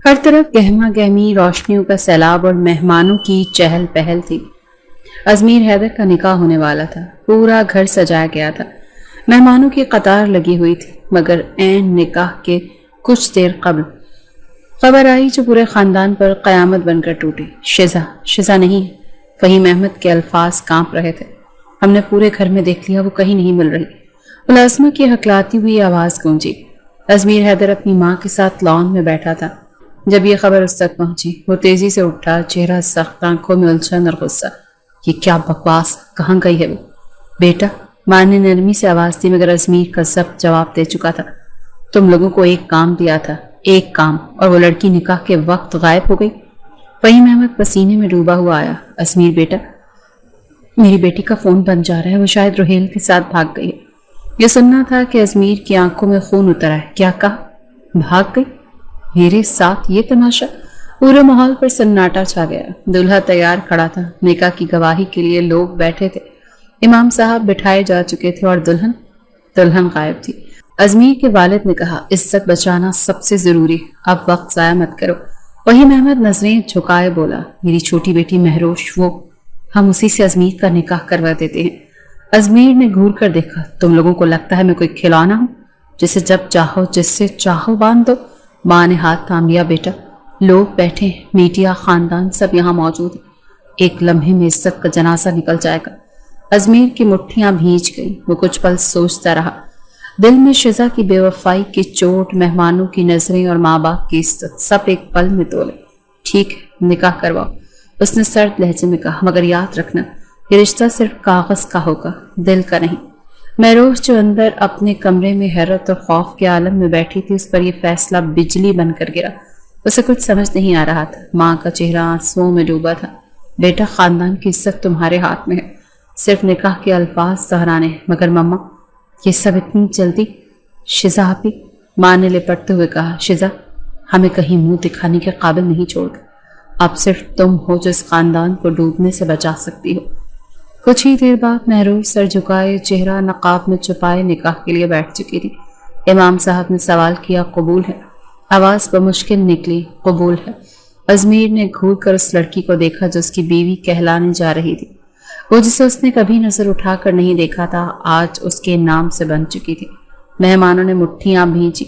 ہر طرف گہما گہمی روشنیوں کا سیلاب اور مہمانوں کی چہل پہل تھی۔ ازمیر حیدر کا نکاح ہونے والا تھا، پورا گھر سجایا گیا تھا، مہمانوں کی قطار لگی ہوئی تھی، مگر عین نکاح کے کچھ دیر قبل خبر آئی جو پورے خاندان پر قیامت بن کر ٹوٹی۔ شزا نہیں، فہیم احمد کے الفاظ کانپ رہے تھے۔ ہم نے پورے گھر میں دیکھ لیا، وہ کہیں نہیں مل رہی۔ ملازمہ کی ہکلاتی ہوئی آواز گونجی۔ ازمیر حیدر اپنی ماں کے ساتھ لان میں بیٹھا تھا۔ جب یہ خبر اس تک پہنچی، وہ تیزی سے اٹھا، چہرہ سخت، آنکھوں میں الجھن اور غصہ۔ یہ کیا بکواس، کہاں گئی ہے وہ؟ بیٹا، ماں نے نرمی سے آواز دی، مگر ازمیر کا ضبط جواب دے چکا تھا۔ تم لوگوں کو ایک کام دیا تھا، ایک کام، اور وہ لڑکی نکاح کے وقت غائب ہو گئی۔ فہیم احمد پسینے میں ڈوبا ہوا آیا۔ ازمیر بیٹا، میری بیٹی کا فون بند جا رہا ہے، وہ شاید روہیل کے ساتھ بھاگ گئی ہے۔ یہ سننا تھا کہ ازمیر کی آنکھوں میں خون اتر آیا۔ کیا کہا؟ بھاگ گئی؟ میرے ساتھ یہ تماشا؟ پورے ماحول پر سناٹا چھا گیا۔ دلہا تیار کھڑا تھا، نکاح کی گواہی کے لیے لوگ بیٹھے تھے، امام صاحب بٹھائے جا چکے تھے، اور دلہن غائب تھی۔ ازمیر کے والد نے کہا، عزت بچانا سب سے ضروری، اب وقت ضائع مت کرو۔ فہیم احمد نظریں جھکائے بولا، میری چھوٹی بیٹی مہروش، وہ ہم اسی سے ازمیر کا نکاح کروا دیتے ہیں۔ ازمیر نے گھور کر دیکھا۔ تم لوگوں کو لگتا ہے میں کوئی کھلونا ہوں جسے جب چاہو جس سے چاہو باندھ دو؟ ماں نے ہاتھ تھام لیا۔ بیٹا، لوگ بیٹھے ہیں، میڈیا، خاندان، سب یہاں موجود ہیں، ایک لمحے میں عزت کا جنازہ نکل جائے گا۔ ازمیر کی مٹھیاں بھیج گئی۔ وہ کچھ پل سوچتا رہا، دل میں شزا کی بے وفائی کی چوٹ، مہمانوں کی نظریں اور ماں باپ کی عزت، سب ایک پل میں تولے۔ ٹھیک ہے، نکاح کرواؤ، اس نے سرد لہجے میں کہا، مگر یاد رکھنا یہ رشتہ صرف کاغذ کا ہوگا، دل کا نہیں۔ مہروش جو اندر اپنے کمرے میں حیرت اور خوف کے عالم میں بیٹھی تھی، اس پر یہ فیصلہ بجلی بن کر گرا۔ اسے کچھ سمجھ نہیں آ رہا تھا۔ ماں کا چہرہ آنسوؤں میں ڈوبا تھا۔ بیٹا، خاندان کی عزت تمہارے ہاتھ میں ہے، صرف نکاح کے الفاظ سہرانے ہیں۔ مگر مما، یہ سب اتنی جلدی؟ شزا آپی، ماں نے لپٹتے ہوئے کہا، شزا، ہمیں کہیں منہ دکھانے کے قابل نہیں چھوڑ گئے۔ اب صرف تم ہو جو اس خاندان کو ڈوبنے سے بچا سکتی ہو۔ کچھ ہی دیر بعد مہروش سر جھکائے، چہرہ نقاب میں چھپائے نکاح کے لیے بیٹھ چکی تھی۔ امام صاحب نے سوال کیا، قبول ہے؟ آواز بمشکل نکلی، قبول ہے۔ ازمیر نے گھور کر اس لڑکی کو دیکھا جو اس کی بیوی کہلانے جا رہی تھی۔ وہ جسے اس نے کبھی نظر اٹھا کر نہیں دیکھا تھا، آج اس کے نام سے بن چکی تھی۔ مہمانوں نے مٹھیاں بھیجی،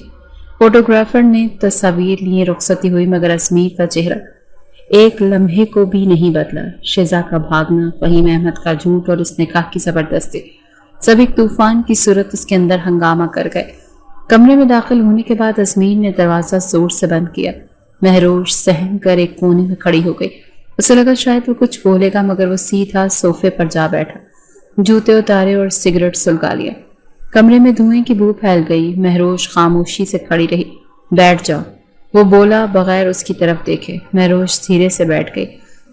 فوٹوگرافر نے تصاویر لیے، رخصتی ہوئی، مگر ازمیر کا چہرہ ایک لمحے کو بھی نہیں بدلا۔ شزا کا بھاگنا، فہیم احمد کا جھوٹ اور اس نکاح کی زبردستی، سب ایک طوفان کی صورت اس کے اندر ہنگامہ کر گئے۔ کمرے میں داخل ہونے کے بعد ازمیر نے دروازہ زور سے بند کیا۔ مہروش سہم کر ایک کونے میں کھڑی ہو گئی۔ اسے لگا شاید وہ کچھ بولے گا، مگر وہ سیدھا صوفے پر جا بیٹھا، جوتے اتارے اور سگریٹ سلگا لیا۔ کمرے میں دھوئیں کی بو پھیل گئی۔ مہروش خاموشی سے کھڑی رہی۔ بیٹھ جاؤ، وہ بولا بغیر اس کی طرف دیکھے۔ مہروش دھیرے سے بیٹھ گئی۔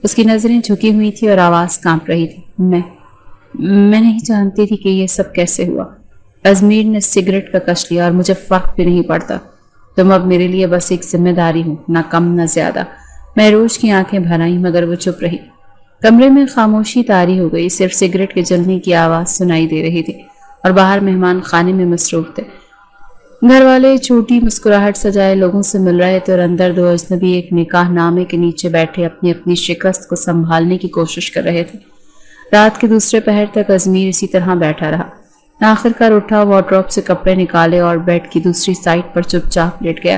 اس کی نظریں جھکی ہوئی تھی اور آواز کانپ رہی تھی۔ میں نہیں جانتی تھی کہ یہ سب کیسے ہوا۔ ازمیر نے سگریٹ کا کش لیا، اور مجھے فرق بھی نہیں پڑتا، تم اب میرے لیے بس ایک ذمہ داری ہو، نہ کم نہ زیادہ۔ مہروش کی آنکھیں بھر آئیں، مگر وہ چپ رہی۔ کمرے میں خاموشی طاری ہو گئی، صرف سگریٹ کے جلنے کی آواز سنائی دے رہی تھی، اور باہر مہمان خانے میں مصروف تھے۔ گھر والے چھوٹی مسکراہٹ سجائے لوگوں سے مل رہے تھے، اور اندر دو اجنبی ایک نکاح نامے کے نیچے بیٹھے اپنی اپنی شکست کو سنبھالنے کی کوشش کر رہے تھے۔ رات کے دوسرے پہر تک ازمیر اسی طرح بیٹھا رہا۔ آخر کار اٹھا، وارڈروب سے کپڑے نکالے اور بیڈ کی دوسری سائڈ پر چپ چاپ لیٹ گیا۔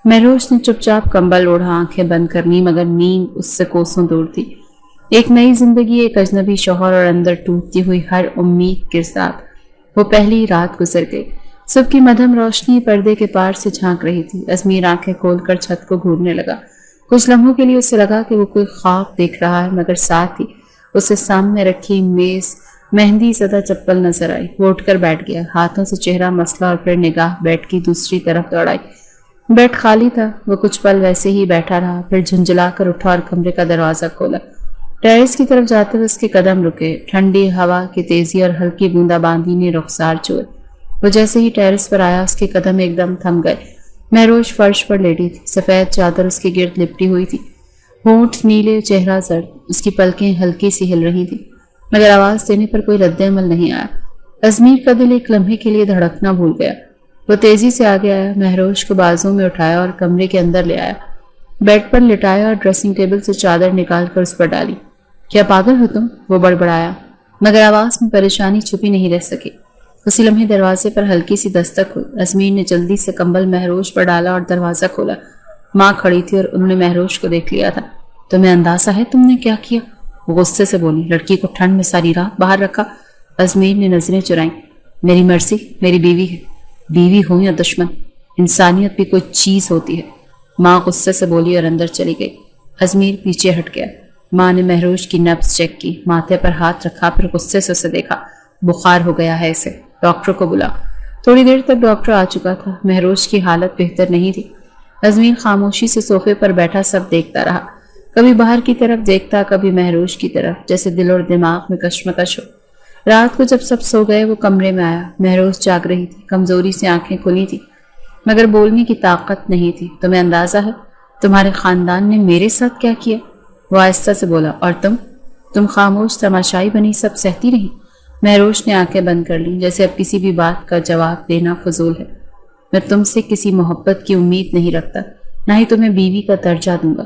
مہروش نے چپ چاپ کمبل اوڑھا، آنکھیں بند کر لی، مگر نیند اس سے کوسوں دور تھی۔ ایک نئی زندگی، ایک اجنبی شوہر، اور اندر ٹوٹتی ہوئی ہر امید کے ساتھ وہ پہلی رات گزر گئی۔ صبح کی مدھم روشنی پردے کے پار سے جھانک رہی تھی۔ ازمیر آنکھیں کھول کر چھت کو گھورنے لگا۔ کچھ لمحوں کے لیے اسے لگا کہ وہ کوئی خواب دیکھ رہا ہے، مگر ساتھ ہی اسے سامنے رکھی میز مہندی زدہ چپل نظر آئی۔ وہ اٹھ کر بیٹھ گیا، ہاتھوں سے چہرہ مسلا اور پھر نگاہ بیڈ کی دوسری طرف دوڑائی۔ بیڈ خالی تھا۔ وہ کچھ پل ویسے ہی بیٹھا رہا، پھر جھنجھلا کر اٹھا اور کمرے کا دروازہ کھولا۔ ٹیرس کی طرف جاتے ہوئے اس کے قدم رکے۔ ٹھنڈی ہوا کی تیزی اور ہلکی بوندا باندی نے رخسار چھوئے۔ وہ جیسے ہی ٹیرس پر آیا، اس کے قدم ایک دم تھم گئے۔ مہروش فرش پر لیٹی تھی، سفید چادر اس کے گرد لپٹی ہوئی تھی، ہونٹ نیلے، چہرہ زرد، اس کی پلکیں ہلکی سی ہل رہی تھی، مگر آواز دینے پر کوئی رد عمل نہیں آیا۔ ازمیر کا دل ایک لمحے کے لیے دھڑکنا بھول گیا۔ وہ تیزی سے آگے آیا، مہروش کو بازوں میں اٹھایا اور کمرے کے اندر لے آیا۔ بیڈ پر لٹایا اور ڈریسنگ ٹیبل سے چادر نکال کر اس پر ڈالی۔ کیا پاگل ہو تم؟ وہ بڑبڑایا، مگر آواز میں پریشانی چھپی نہیں رہ سکی۔ اسی لمحے دروازے پر ہلکی سی دستک ہوئی۔ ازمیر نے جلدی سے کمبل مہروش پر ڈالا اور دروازہ کھولا۔ ماں کھڑی تھی اور انہوں نے مہروش کو دیکھ لیا تھا۔ تمہیں اندازہ ہے تم نے کیا کیا؟ وہ غصے سے بولی۔ لڑکی کو ٹھنڈ میں ساری رات باہر رکھا۔ ازمیر نے نظریں چرائیں۔ میری مرضی، میری بیوی ہے، بیوی ہو یا دشمن، انسانیت بھی کوئی چیز ہوتی ہے۔ ماں غصے سے بولی اور اندر چلی گئی۔ ازمیر پیچھے ہٹ گیا۔ ماں نے مہروش کی نبض چیک کی، ماتھے پر ہاتھ رکھا، پھر غصے سے اسے دیکھا۔ بخار ہو گیا ہے اسے، ڈاکٹر کو بلا۔ تھوڑی دیر تک ڈاکٹر آ چکا تھا۔ مہروش کی حالت بہتر نہیں تھی۔ ازمیر خاموشی سے صوفے پر بیٹھا سب دیکھتا رہا، کبھی باہر کی طرف دیکھتا، کبھی مہروش کی طرف، جیسے دل اور دماغ میں کشمکش ہو۔ رات کو جب سب سو گئے وہ کمرے میں آیا۔ مہروش جاگ رہی تھی، کمزوری سے آنکھیں کھلی تھی مگر بولنے کی طاقت نہیں تھی۔ تمہیں اندازہ ہے تمہارے خاندان نے میرے ساتھ کیا کیا؟ وہ آہستہ سے بولا۔ اور تم خاموش تماشائی بنی، سب سہتی رہی۔ مہروش نے آنکھیں بند کر لیں، جیسے اب کسی بھی بات کا جواب دینا فضول ہے۔ میں تم سے کسی محبت کی امید نہیں رکھتا، نہ ہی تمہیں بیوی کا درجہ دوں گا۔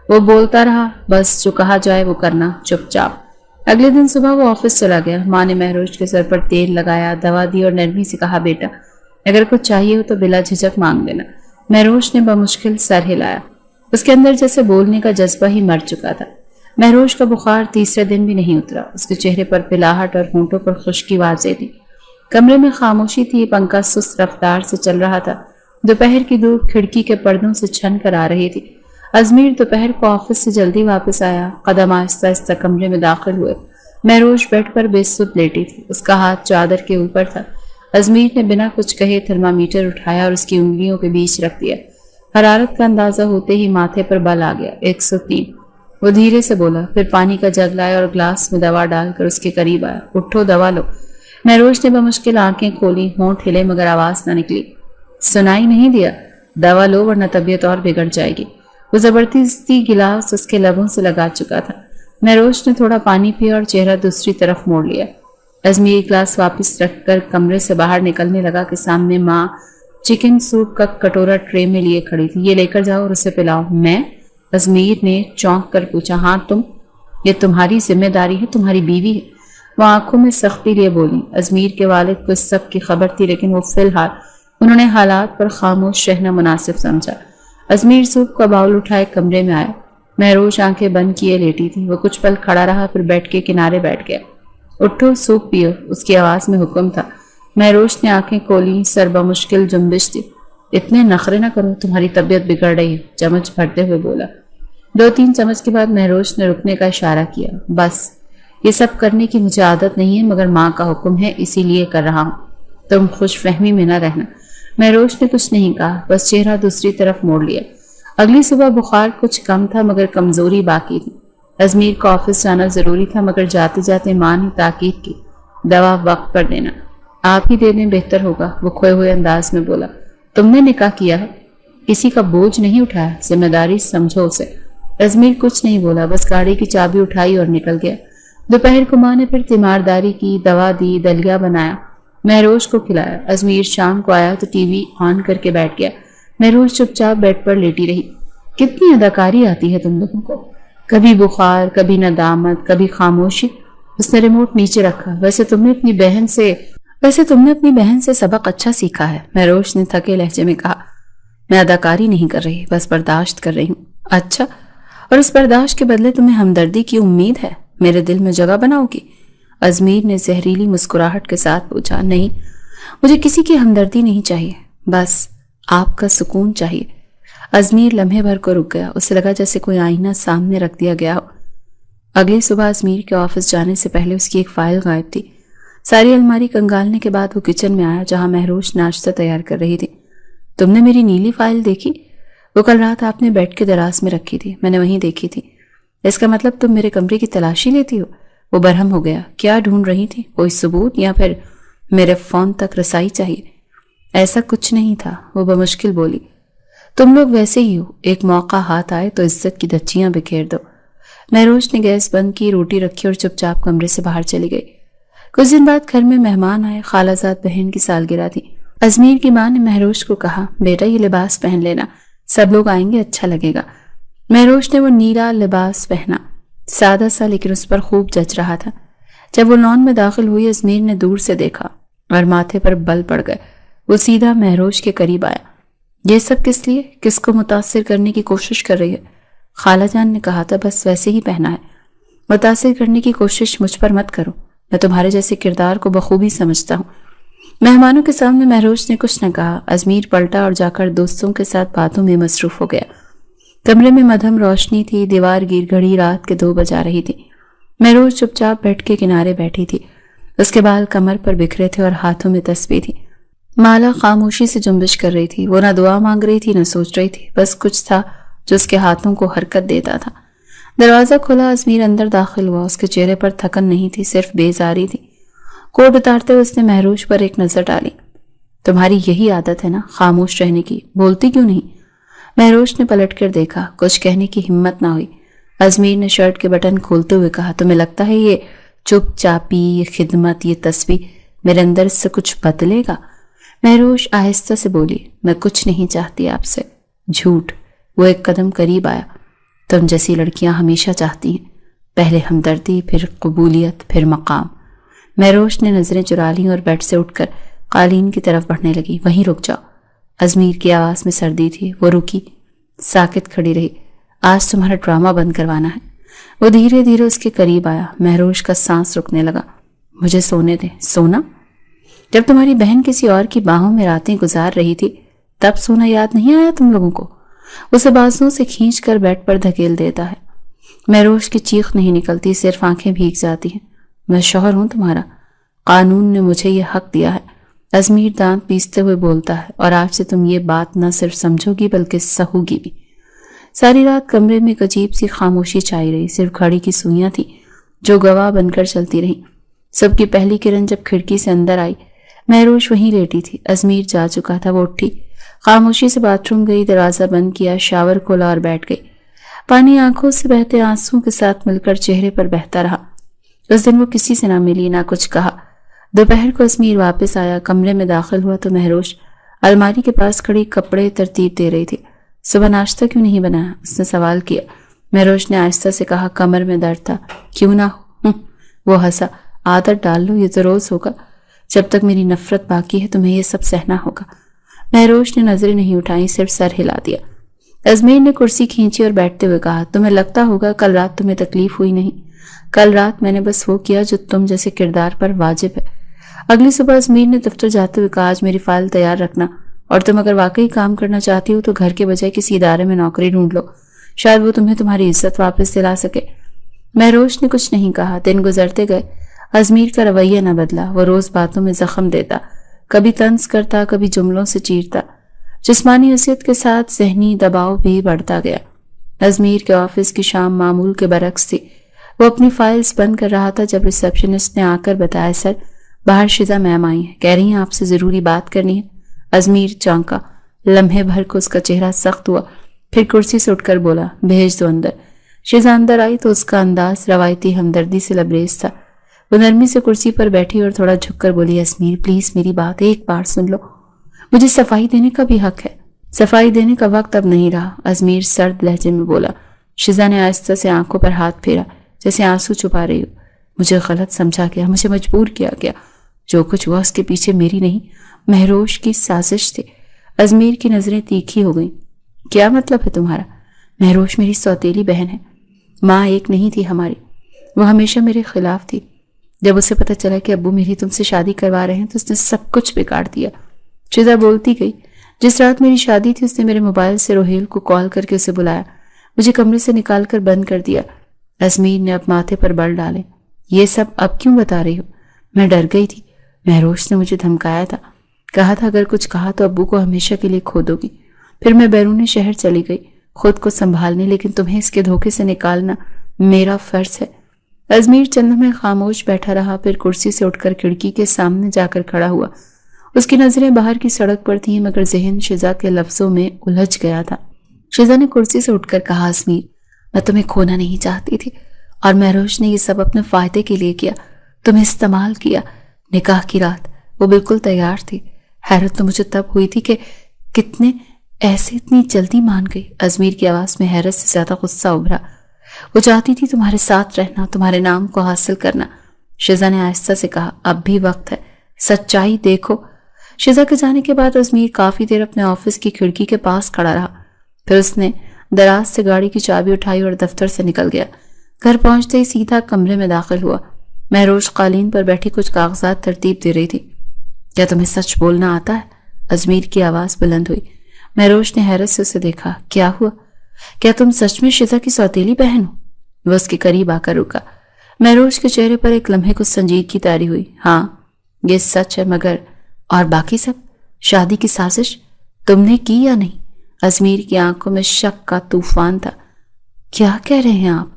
وہ بولتا رہا، بس جو کہا جائے وہ کرنا، چپ چاپ۔ اگلے دن صبح وہ آفس چلا گیا۔ ماں نے مہروش کے سر پر تیل لگایا، دوا دی اور نرمی سے کہا، بیٹا اگر کچھ چاہیے ہو تو بلا جھجک مانگ لینا۔ مہروش نے بمشکل سر ہلایا۔ اس کے اندر جیسے بولنے کا جذبہ ہی مر چکا تھا۔ مہروش کا بخار تیسرے دن بھی نہیں اترا۔ اس کے چہرے پر پلاہٹ اور ہونٹوں پر خشکی واضح تھی۔ کمرے میں خاموشی تھی، پنکھا سست رفتار سے چل رہا تھا۔ دوپہر کی دھوپ کھڑکی کے پردوں سے چھن کر آ رہی تھی۔ ازمیر دوپہر کو آفس سے جلدی واپس آیا۔ قدم آہستہ آہستہ کمرے میں داخل ہوئے۔ مہروش بیڈ پر بے سود لیٹی تھی، اس کا ہاتھ چادر کے اوپر تھا۔ ازمیر نے بنا کچھ کہے تھرمامیٹر اٹھایا اور اس کی انگلیوں کے بیچ رکھ دیا۔ حرارت کا اندازہ ہوتے ہی ماتھے پر بل آ گیا، 103۔ وہ دھیرے سے بولا، پھر پانی کا جگ لایا اور گلاس میں دوا ڈال کر اس کے قریب آیا۔ اٹھو، دوا لو۔ مہروش نے بمشکل آنکھیں کھولی، ہونٹ ہلے مگر آواز نہ نکلی۔ سنائی نہیں دیا؟ دوا لو ورنہ طبیعت اور بگڑ جائے گی۔ وہ زبردستی گلاس اس کے لبوں سے لگا چکا تھا۔ مہروش نے تھوڑا پانی پیا اور چہرہ دوسری طرف موڑ لیا۔ ازمیر گلاس واپس رکھ کر کمرے سے باہر نکلنے لگا کہ سامنے ماں چکن سوپ کا کٹورا ٹرے میں لیے کھڑی تھی۔ یہ لے کر جاؤ اور اسے پلاؤ۔ میں؟ ازمیر نے چونک کر پوچھا۔ ہاں تم، یہ تمہاری ذمہ داری ہے، تمہاری بیوی ہے۔ وہ آنکھوں میں سختی لیے بولی۔ ازمیر کے والد کو اس سب کی خبر تھی، لیکن وہ فی الحال انہوں نے حالات پر خاموش رہنا مناسب سمجھا۔ ازمیر سوپ کا باؤل اٹھائے کمرے میں آیا۔ مہروش آنکھیں بند کیے لیٹی تھی۔ وہ کچھ پل کھڑا رہا، پھر بیڈ کے کنارے بیٹھ گیا۔ اٹھو، سوپ پیو، اس کی آواز میں حکم تھا۔ مہروش نے آنکھیں کھولی، سر بمشکل جنبش تھی۔ اتنے نخرے نہ کرو، تمہاری طبیعت بگڑ رہی ہے، چمچ بھرتے ہوئے بولا۔ 2-3 چمچ کے بعد مہروش نے رکنے کا اشارہ کیا۔ بس، یہ سب کرنے کی مجھے عادت نہیں ہے مگر ماں کا حکم ہے، اسی لیے کر رہا ہوں۔ تم خوش فہمی میں نہ رہنا۔ مہروش نے کچھ نہیں کہا، بس چہرہ دوسری طرف موڑ لیا۔ اگلی صبح بخار کچھ کم تھا مگر کمزوری باقی تھی۔ ازمیر کو آفس جانا ضروری تھا مگر جاتے جاتے ماں نے تاکید کی، دوا وقت پر دینا۔ آپ ہی دے دیں بہتر ہوگا، وہ کھوئے ہوئے انداز میں بولا۔ تم نے نکاح کیا ہے، کسی کا بوجھ نہیں اٹھایا، ذمہ داری سمجھو اسے۔ ازمیر کچھ نہیں بولا، بس گاڑی کی چابی اٹھائی اور نکل گیا۔ دوپہر کو ماں نے پھر تیمارداری کی، دوا دی، دلیا بنایا، مہروش کو کھلایا۔ ازمیر شام کو آیا تو ٹی وی آن کر کے بیٹھ گیا۔ مہروش چپ چاپ بیڈ پر لیٹی رہی۔ کتنی اداکاری آتی ہے تم لوگوں کو، کبھی بخار، کبھی ندامت، کبھی خاموشی۔ اس نے ریموٹ نیچے رکھا۔ ویسے تم نے اپنی بہن سے سبق اچھا سیکھا ہے، مہروش نے تھکے لہجے میں کہا۔ میں اداکاری نہیں کر رہی، بس برداشت کر رہی ہوں۔ اچھا، اور اس برداشت کے بدلے تمہیں ہمدردی کی امید ہے، میرے دل میں جگہ بناؤ گی؟ ازمیر نے زہریلی مسکراہٹ کے ساتھ پوچھا۔ نہیں، مجھے کسی کی ہمدردی نہیں چاہیے، بس آپ کا سکون چاہیے۔ ازمیر لمحے بھر کو رک گیا، اسے لگا جیسے کوئی آئینہ سامنے رکھ دیا گیا ہو۔ اگلی صبح ازمیر کے آفس جانے سے پہلے اس کی ایک فائل غائب تھی۔ ساری الماری کنگالنے کے بعد وہ کچن میں آیا جہاں مہروش ناشتہ تیار کر رہی تھی۔ تم نے میری نیلی فائل دیکھی؟ وہ کل رات آپ نے بیڈ کے دراز میں رکھی تھی، میں نے وہیں دیکھی تھی۔ اس کا مطلب تم میرے کمرے کی تلاشی لیتی ہو؟ وہ برہم ہو گیا۔ کیا ڈھونڈ رہی تھی؟ کوئی ثبوت یا پھر میرے فون تک رسائی چاہیے؟ ایسا کچھ نہیں تھا، وہ بمشکل بولی۔ تم لوگ ویسے ہی ہو، ایک موقع ہاتھ آئے تو عزت کی دھچیاں بکھیر دو۔ مہروش نے گیس بند کی، روٹی رکھی اور چپ چاپ کمرے سے باہر چلی گئی۔ کچھ دن بعد گھر میں مہمان آئے، خالہ زاد بہن کی سالگرہ تھی۔ ازمیر کی ماں نے مہروش کو کہا، بیٹا یہ لباس پہن لینا، سب لوگ آئیں گے، اچھا لگے گا۔ مہروش نے وہ نیلا لباس پہنا، سادہ سا لیکن اس پر خوب جچ رہا تھا۔ جب وہ لان میں داخل ہوئی، ازمیر نے دور سے دیکھا اور ماتھے پر بل پڑ گئے۔ وہ سیدھا مہروش کے قریب آیا۔ یہ سب کس لیے؟ کس کو متاثر کرنے کی کوشش کر رہی ہے؟ خالہ جان نے کہا تھا بس ویسے ہی پہنا ہے۔ متاثر کرنے کی کوشش مجھ پر مت کرو، میں تمہارے جیسے کردار کو بخوبی سمجھتا ہوں۔ مہمانوں کے سامنے مہروش نے کچھ نہ کہا۔ ازمیر پلٹا اور جا کر دوستوں کے ساتھ باتوں میں مصروف ہو گیا۔ کمرے میں مدھم روشنی تھی، دیوار گیر گھڑی رات کے 2 بجا رہی تھی۔ مہروش چپ چاپ بیٹھ کے کنارے بیٹھی تھی۔ اس کے بال کمر پر بکھرے تھے اور ہاتھوں میں تسبیح تھی۔ مالا خاموشی سے جنبش کر رہی تھی۔ وہ نہ دعا مانگ رہی تھی نہ سوچ رہی تھی، بس کچھ تھا جو اس کے ہاتھوں کو حرکت دیتا تھا۔ دروازہ کھلا، ازمیر اندر داخل ہوا۔ اس کے چہرے پر تھکن نہیں تھی، صرف بیزاری تھی۔ کوٹ اتارتے ہوئے اس نے مہروش پر ایک نظر ڈالی۔ تمہاری یہی عادت ہے نا خاموش رہنے کی، بولتی کیوں نہیں؟ مہروش نے پلٹ کر دیکھا، کچھ کہنے کی ہمت نہ ہوئی۔ ازمیر نے شرٹ کے بٹن کھولتے ہوئے کہا، تمہیں لگتا ہے یہ چپ چاپی، یہ خدمت، یہ تسبیح میرے اندر سے کچھ بدلے گا؟ مہروش آہستہ سے بولی، میں کچھ نہیں چاہتی آپ سے۔ جھوٹ۔ وہ ایک قدم قریب آیا۔ تم جیسی لڑکیاں ہمیشہ چاہتی ہیں، پہلے ہمدردی، پھر قبولیت، پھر مقام۔ مہروش نے نظریں چرا لیں اور بیڈ سے اٹھ کر قالین کی طرف بڑھنے لگی۔ وہیں رک جاؤ۔ ازمیر کی آواز میں سردی تھی۔ وہ رکی، ساکت کھڑی رہی۔ آج تمہارا ڈرامہ بند کروانا ہے۔ وہ دھیرے دھیرے اس کے قریب آیا۔ مہروش کا سانس رکنے لگا۔ مجھے سونے دے۔ سونا؟ جب تمہاری بہن کسی اور کی باہوں میں راتیں گزار رہی تھی تب سونا یاد نہیں آیا تم لوگوں کو؟ اسے بازوؤں سے کھینچ کر بیڈ پر دھکیل دیتا ہے۔ مہروش کی چیخ نہیں نکلتی، صرف آنکھیں بھیگ جاتی ہیں۔ میں شوہر ہوں تمہارا، قانون نے مجھے یہ حق دیا ہے۔ ازمیر دانت پیستے ہوئے بولتا ہے، اور آج سے تم یہ بات نہ صرف سمجھو گی بلکہ سہو گی بھی۔ ساری رات کمرے میں ایک عجیب سی خاموشی چھائی رہی، صرف گھڑی کی سوئیاں تھیں جو گواہ بن کر چلتی رہیں۔ سب کی پہلی کرن جب کھڑکی سے اندر آئی، مہروش وہیں لیٹی تھی۔ ازمیر جا چکا تھا۔ وہ اٹھی، خاموشی سے باتھ روم گئی، دروازہ بند کیا، شاور کھولا اور بیٹھ گئی۔ پانی آنکھوں سے بہتے آنسوں کے ساتھ مل کر چہرے پر بہتا رہا۔ اس دن وہ کسی سے نہ ملی، نہ کچھ کہا۔ دوپہر کو ازمیر واپس آیا، کمرے میں داخل ہوا تو مہروش الماری کے پاس کھڑی کپڑے ترتیب دے رہی تھی۔ صبح ناشتہ کیوں نہیں بنایا؟ اس نے سوال کیا۔ مہروش نے آہستہ سے کہا، کمر میں درد تھا۔ کیوں نہ ہو؟ وہ ہنسا۔ عادت ڈال لو، یہ تو روز ہوگا۔ جب تک میری نفرت باقی ہے تمہیں یہ سب سہنا ہوگا۔ مہروش نے نظریں نہیں اٹھائیں، صرف سر ہلا دیا۔ ازمیر نے کرسی کھینچی اور بیٹھتے ہوئے کہا، تمہیں لگتا ہوگا کل رات تمہیں تکلیف ہوئی نہیں۔ کل رات میں نے بس وہ کیا جو تم جیسے کردار پر واجب ہے۔ اگلی صبح ازمیر نے دفتر جاتے ہوئے کہا، آج میری فائل تیار رکھنا، اور تم اگر واقعی کام کرنا چاہتی ہو تو گھر کے بجائے کسی ادارے میں نوکری ڈھونڈ لو، شاید وہ تمہیں تمہاری عزت واپس دلا سکے۔ مہروش نے کچھ نہیں کہا۔ دن گزرتے گئے، ازمیر کا رویہ نہ بدلا۔ وہ روز باتوں میں زخم دیتا، کبھی طنز کرتا، کبھی جملوں سے چیرتا۔ جسمانی اذیت کے ساتھ ذہنی دباؤ بھی بڑھتا گیا۔ ازمیر کے آفس کی شام معمول کے برعکس تھی۔ وہ اپنی فائلز بند کر رہا تھا جب ریسپشنسٹ نے آ کر بتایا، سر باہر شزا میم آئی ہیں، کہہ رہی ہیں آپ سے ضروری بات کرنی ہے۔ ازمیر چونکا، لمحے بھر کو اس کا چہرہ سخت ہوا، پھر کرسی سے اٹھ کر بولا، بھیج دو اندر۔ شزا اندر آئی تو اس کا انداز روایتی ہمدردی سے لبریز تھا۔ وہ نرمی سے کرسی پر بیٹھی اور تھوڑا جھک کر بولی، ازمیر پلیز میری بات ایک بار سن لو، مجھے صفائی دینے کا بھی حق ہے۔ صفائی دینے کا وقت اب نہیں رہا، ازمیر سرد لہجے میں بولا۔ شزا نے آہستہ سے آنکھوں پر ہاتھ پھیرا جیسے آنسو چھپا رہی ہو۔ مجھے غلط سمجھا گیا، مجھے مجبور کیا گیا، جو کچھ ہوا اس کے پیچھے میری نہیں مہروش کی سازش تھی۔ ازمیر کی نظریں تیکھی ہو گئیں۔ کیا مطلب ہے تمہارا؟ مہروش میری سوتیلی بہن ہے، ماں ایک نہیں تھی ہماری، وہ ہمیشہ میرے خلاف تھی۔ جب اسے پتہ چلا کہ ابو میری تم سے شادی کروا رہے ہیں تو اس نے سب کچھ بگاڑ دیا۔ شزا بولتی گئی، جس رات میری شادی تھی اس نے میرے موبائل سے روہیل کو کال کر کے اسے بلایا، مجھے کمرے سے نکال کر بند کر دیا۔ ازمیر نے اب ماتھے پر بل ڈالے۔ یہ سب اب کیوں بتا رہی ہو؟ میں ڈر گئی تھی، مہروش نے مجھے دھمکایا تھا، کہا تھا اگر کچھ کہا تو ابو کو ہمیشہ کے لیے کھو دو گی۔ پھر میں بیرون شہر چلی گئی خود کو سنبھالنے، لیکن تمہیں اس کے دھوکے سے نکالنا میرا فرض ہے۔ ازمیر چند لمحے خاموش بیٹھا رہا، پھر کرسی سے اٹھ کر کھڑکی کے سامنے جا کر کھڑا ہوا۔ اس کی نظریں باہر کی سڑک پر تھیں، مگر ذہن شزا کے لفظوں میں الجھ گیا تھا۔ شزا نے کرسی سے اٹھ کر کہا، ازمیر میں تمہیں کھونا نہیں چاہتی تھی، اور مہروش نے یہ سب اپنے فائدے کے لیے کیا، تمہیں استعمال کیا۔ نکاح کی رات وہ بالکل تیار تھی۔ حیرت تو مجھے تب ہوئی تھی کہ ایسے اتنی جلدی مان گئی؟ ازمیر کی آواز میں حیرت سے زیادہ غصہ ابھرا۔ وہ چاہتی تھی تمہارے ساتھ رہنا، تمہارے نام کو حاصل کرنا۔ شیزا نے آہستہ سے کہا، اب بھی وقت ہے، سچائی دیکھو۔ شیزا کے جانے کے بعد ازمیر کافی دیر اپنے آفس کی کھڑکی کے پاس کھڑا رہا، پھر اس نے دراز سے گاڑی کی چابی اٹھائی اور دفتر سے نکل گیا۔ گھر پہنچتے ہی سیدھا کمرے میں داخل ہوا۔ مہروش قالین پر بیٹھی کچھ کاغذات ترتیب دے رہی تھی۔ کیا تمہیں سچ بولنا آتا ہے؟ ازمیر کی آواز بلند ہوئی۔ مہروش نے حیرت سے اسے دیکھا۔ کیا ہوا؟ کیا تم سچ میں شیزا کی سوتیلی بہن ہو؟ وہ اس کے قریب آ کر رکا۔ مہروش کے چہرے پر ایک لمحے کچھ سنجیدگی طاری ہوئی۔ ہاں یہ سچ ہے، مگر اور باقی سب؟ شادی کی سازش تم نے کی یا نہیں؟ ازمیر کی آنکھوں میں شک کا طوفان تھا۔ کیا کہہ رہے ہیں آپ؟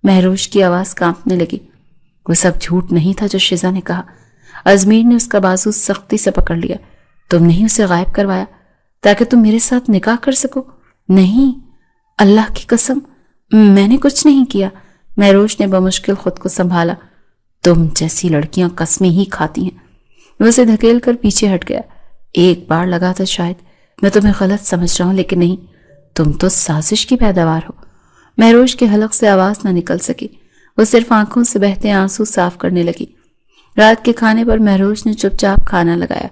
مہروش کی آواز کانپنے لگی۔ وہ سب جھوٹ نہیں تھا جو شیزا نے کہا۔ ازمیر نے اس کا بازو سختی سے پکڑ لیا۔ تم نے ہی اسے غائب کروایا تاکہ تم میرے ساتھ نکاح کر سکو؟ نہیں، اللہ کی قسم میں نے کچھ نہیں کیا۔ مہروش نے بمشکل خود کو سنبھالا۔ تم جیسی لڑکیاں قسمیں ہی کھاتی ہیں۔ وہ اسے دھکیل کر پیچھے ہٹ گیا۔ ایک بار لگا تھا شاید میں تمہیں غلط سمجھ رہا ہوں، لیکن نہیں، تم تو سازش کی پیداوار ہو۔ مہروش کے حلق سے آواز نہ نکل سکی۔ وہ صرف آنکھوں سے بہتے آنسو صاف کرنے لگی۔ رات کے کھانے پر مہروش نے چپ چاپ کھانا لگایا۔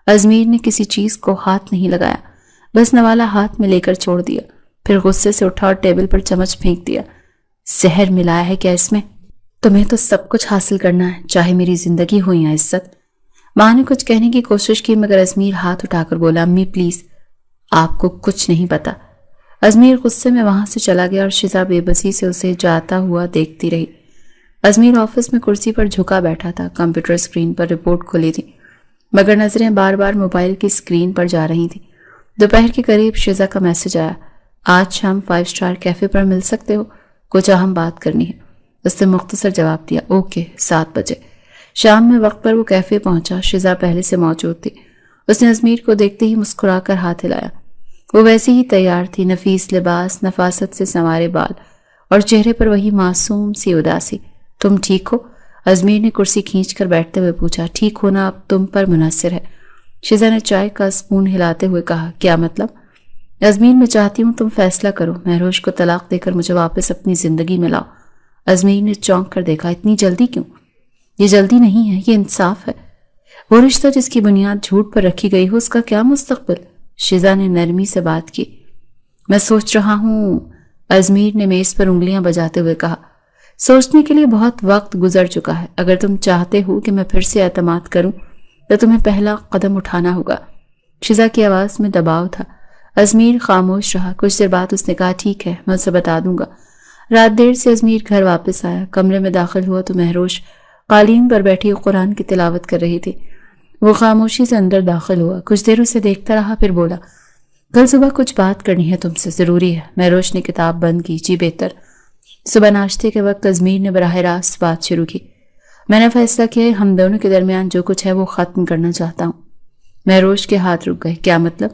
ازمیر نے کسی چیز کو ہاتھ نہیں لگایا، بس نوالا ہاتھ میں لے کر چھوڑ دیا، پھر غصے سے اٹھا اور ٹیبل پر چمچ پھینک دیا۔ زہر ملایا ہے کیا اس میں؟ تمہیں تو سب کچھ حاصل کرنا ہے، چاہے میری زندگی ہو یا عزت۔ ماں نے کچھ کہنے کی کوشش کی، مگر ازمیر ہاتھ اٹھا کر بولا، امی پلیز، آپ کو کچھ نہیں پتا۔ ازمیر غصے میں وہاں سے چلا گیا اور شیزا بے بسی سے اسے جاتا ہوا دیکھتی رہی۔ ازمیر آفس میں کرسی پر جھکا بیٹھا تھا، کمپیوٹر اسکرین پر رپورٹ کھلی تھی، مگر نظریں بار بار موبائل کی اسکرین پر جا رہی تھیں۔ دوپہر کے قریب شیزا کا میسج آیا، آج شام 5 اسٹار کیفے پر مل سکتے ہو، کچھ اہم بات کرنی ہے۔ اس نے مختصر جواب دیا، اوکے 7 بجے۔ شام میں وقت پر وہ کیفے پہنچا۔ شیزا پہلے سے موجود تھی۔ اس نے ازمیر کو دیکھتے ہی مسکرا کر ہاتھ ہلایا۔ وہ ویسی ہی تیار تھی، نفیس لباس، نفاست سے سنوارے بال اور چہرے پر وہی معصوم سی اداسی۔ تم ٹھیک ہو؟ ازمیر نے کرسی کھینچ کر بیٹھتے ہوئے پوچھا۔ ٹھیک ہونا اب تم پر منحصر ہے، شیزا نے چائے کا اسپون ہلاتے ہوئے کہا۔ کیا مطلب؟ ازمیر میں چاہتی ہوں تم فیصلہ کرو، مہروش کو طلاق دے کر مجھے واپس اپنی زندگی میں لاؤ۔ ازمیر نے چونک کر دیکھا۔ اتنی جلدی کیوں؟ یہ جلدی نہیں ہے، یہ انصاف ہے۔ وہ رشتہ جس کی بنیاد جھوٹ پر رکھی گئی ہو، اس کا کیا مستقبل؟ شیزا نے نرمی سے بات کی۔ میں سوچ رہا ہوں، ازمیر نے میز پر انگلیاں بجاتے ہوئے کہا۔ سوچنے کے لیے بہت وقت گزر چکا ہے۔ اگر تم چاہتے ہو کہ میں پھر سے اعتماد کروں تو تمہیں پہلا قدم اٹھانا ہوگا۔ شیزا کی آواز میں دباؤ تھا۔ ازمیر خاموش رہا۔ کچھ دیر بعد اس نے کہا، ٹھیک ہے، میں اسے بتا دوں گا۔ رات دیر سے ازمیر گھر واپس آیا۔ کمرے میں داخل ہوا تو مہروش قالین پر بیٹھی قرآن کی تلاوت کر رہی تھی۔ وہ خاموشی سے اندر داخل ہوا، کچھ دیر اسے دیکھتا رہا، پھر بولا، کل صبح کچھ بات کرنی ہے تم سے، ضروری ہے۔ مہروش نے کتاب بند کی۔ جی بہتر۔ صبح ناشتے کے وقت ازمیر نے براہ راست بات شروع کی۔ میں نے فیصلہ کیا ہے ہم دونوں کے درمیان جو کچھ ہے وہ ختم کرنا چاہتا ہوں۔ مہروش کے ہاتھ رک گئے۔ کیا مطلب؟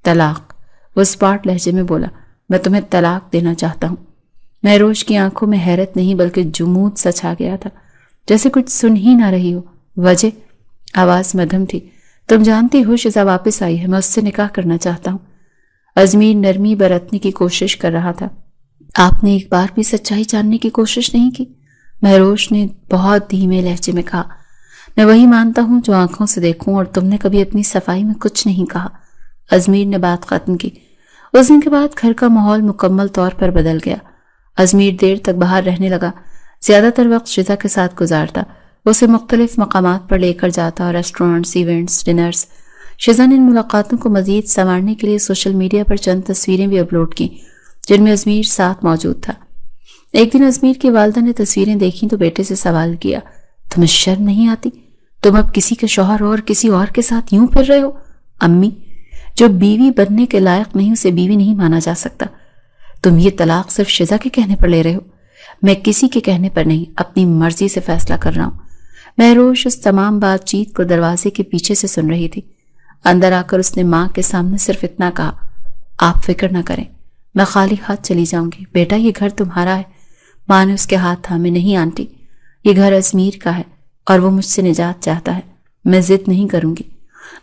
طلاق۔ وہ اسپاٹ لہجے میں بولا، میں تمہیں طلاق دینا چاہتا ہوں۔ مہروش کی آنکھوں میں حیرت نہیں بلکہ جمود سا چھا گیا تھا، جیسے کچھ سن ہی نہ رہی ہو۔ وجہ؟ آواز مدھم تھی۔ تم جانتی ہو شیزا واپس آئی ہے، میں اس سے نکاح کرنا چاہتا ہوں۔ ازمیر نرمی برتنے کی کوشش کر رہا تھا۔ آپ نے ایک بار بھی سچائی جاننے کی کوشش نہیں کی؟ مہروش نے بہت دھیمے لہجے میں کہا۔ میں وہی مانتا ہوں جو آنکھوں سے دیکھوں، اور تم نے کبھی اپنی صفائی میں کچھ نہیں کہا۔ ازمیر نے بات ختم کی۔ اس دن کے بعد گھر کا ماحول مکمل طور پر بدل گیا۔ ازمیر دیر تک باہر رہنے لگا، زیادہ تر وقت شیزا کے ساتھ گزارتا۔ وہ اسے مختلف مقامات پر لے کر جاتا اور ریسٹورنٹس، ایونٹس، ڈنرز۔ شیزا نے ان ملاقاتوں کو مزید سنوارنے کے لیے سوشل میڈیا پر چند تصویریں بھی اپلوڈ کیں جن میں ازمیر ساتھ موجود تھا۔ ایک دن ازمیر کی والدہ نے تصویریں دیکھیں تو بیٹے سے سوال کیا، تمہیں شرم نہیں آتی؟ تم اب کسی کے شوہر اور کسی اور کے ساتھ یوں پھر رہے ہو؟ امی، جو بیوی بننے کے لائق نہیں اسے بیوی نہیں مانا جا سکتا۔ تم یہ طلاق صرف شیزا کے کہنے پر لے رہے ہو؟ میں کسی کے کہنے پر نہیں، اپنی مرضی سے فیصلہ کر رہا ہوں۔ مہروش اس تمام بات چیت کو دروازے کے پیچھے سے سن رہی تھی۔ اندر آ کر اس نے ماں کے سامنے صرف اتنا کہا، آپ فکر نہ کریں، میں خالی ہاتھ چلی جاؤں گی۔ بیٹا یہ گھر تمہارا ہے۔ ماں نے اس کے ہاتھ تھامے، نہیں آنٹی، یہ گھر ازمیر کا ہے اور وہ مجھ سے نجات چاہتا ہے، میں ضد نہیں کروں گی۔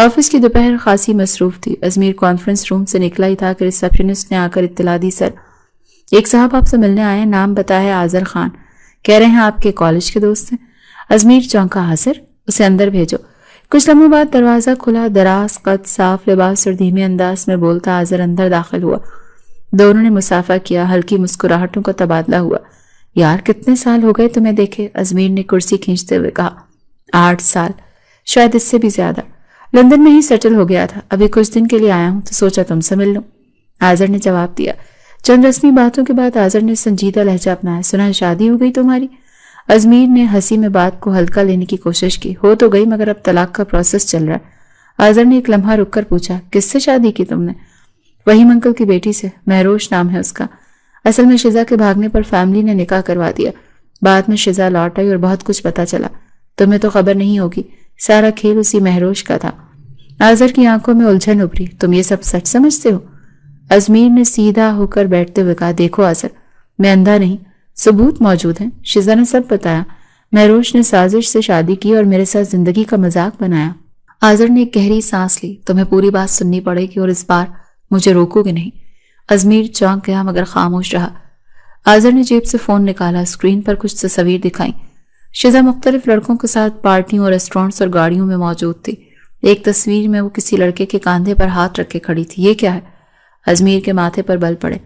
آفس کی دوپہر خاصی مصروف تھی. ازمیر کانفرنس روم سے نکلا ہی تھا کہ ریسیپشنسٹ نے آ کر اطلاع دی، سر ایک صاحب آپ سے ملنے آئے ہیں، نام بتایا ہے آذر خان، کہہ رہے ہیں آپ کے کالج کے دوست ہیں. ازمیر چونکا، حاضر اسے اندر بھیجو. کچھ لمحوں بعد دروازہ کھلا. دراز قد، صاف لباس اور دھیمے انداز میں بولتا آذر اندر داخل ہوا. دونوں نے مسافہ کیا. ہلکی مسکراہٹوں کا تبادلہ ہوا. یار کتنے سال ہو گئے تمہیں دیکھے، ازمیر نے کرسی کھینچتے ہوئے کہا. 8 سال، شاید اس سے بھی زیادہ. لندن میں ہی سیٹل ہو گیا تھا، ابھی کچھ دن کے لیے آیا ہوں تو سوچا تم سے مل لوں. آذر نے جواب دیا. چند رسمی باتوں کے بعد آذر نے سنجیدہ لہجہ اپنایا. سنا ہے شادی ہو گئی تمہاری؟ ازمیر نے ہنسی میں بات کو ہلکا لینے کی کوشش کی. ہو تو گئی مگر اب طلاق کا پروسیس چل رہا ہے. آذر نے ایک لمحہ رک کر پوچھا. کس سے شادی کی تم نے؟ وحیم انکل کی بیٹی سے، مہروش نام ہے اس کا. اصل میں شزا کے بھاگنے پر فیملی نے نکاح کروا دیا. بعد میں شزا لوٹ آئی اور بہت کچھ پتا چلا. تمہیں تو خبر نہیں ہوگی، سارا کھیل اسی مہروش کا تھا. آذر کی آنکھوں میں الجھن ابھری. تم یہ سب سچ سمجھتے ہو؟ ازمیر نے سیدھا ہو کر بیٹھتے ہوئے کہا. دیکھو آذر، میں اندھا نہیں، ثبوت موجود ہیں. شزا نے سب بتایا. مہروش نے سازش سے شادی کی اور میرے ساتھ زندگی کا مذاق بنایا. آذر نے ایک گہری سانس لی. تمہیں پوری بات سننی پڑے گی اور اس بار مجھے روکو گے نہیں. ازمیر چونک گیا مگر خاموش رہا. آذر نے جیب سے فون نکالا. اسکرین پر کچھ تصاویر دکھائیں. شزا مختلف لڑکوں کے ساتھ پارٹیوں اور ریسٹورنٹس اور گاڑیوں میں موجود تھی. ایک تصویر میں وہ کسی لڑکے کے کاندھے پر ہاتھ رکھ کے کھڑی تھی. یہ کیا ہے؟ ازمیر کے ماتھے پر بل پڑے.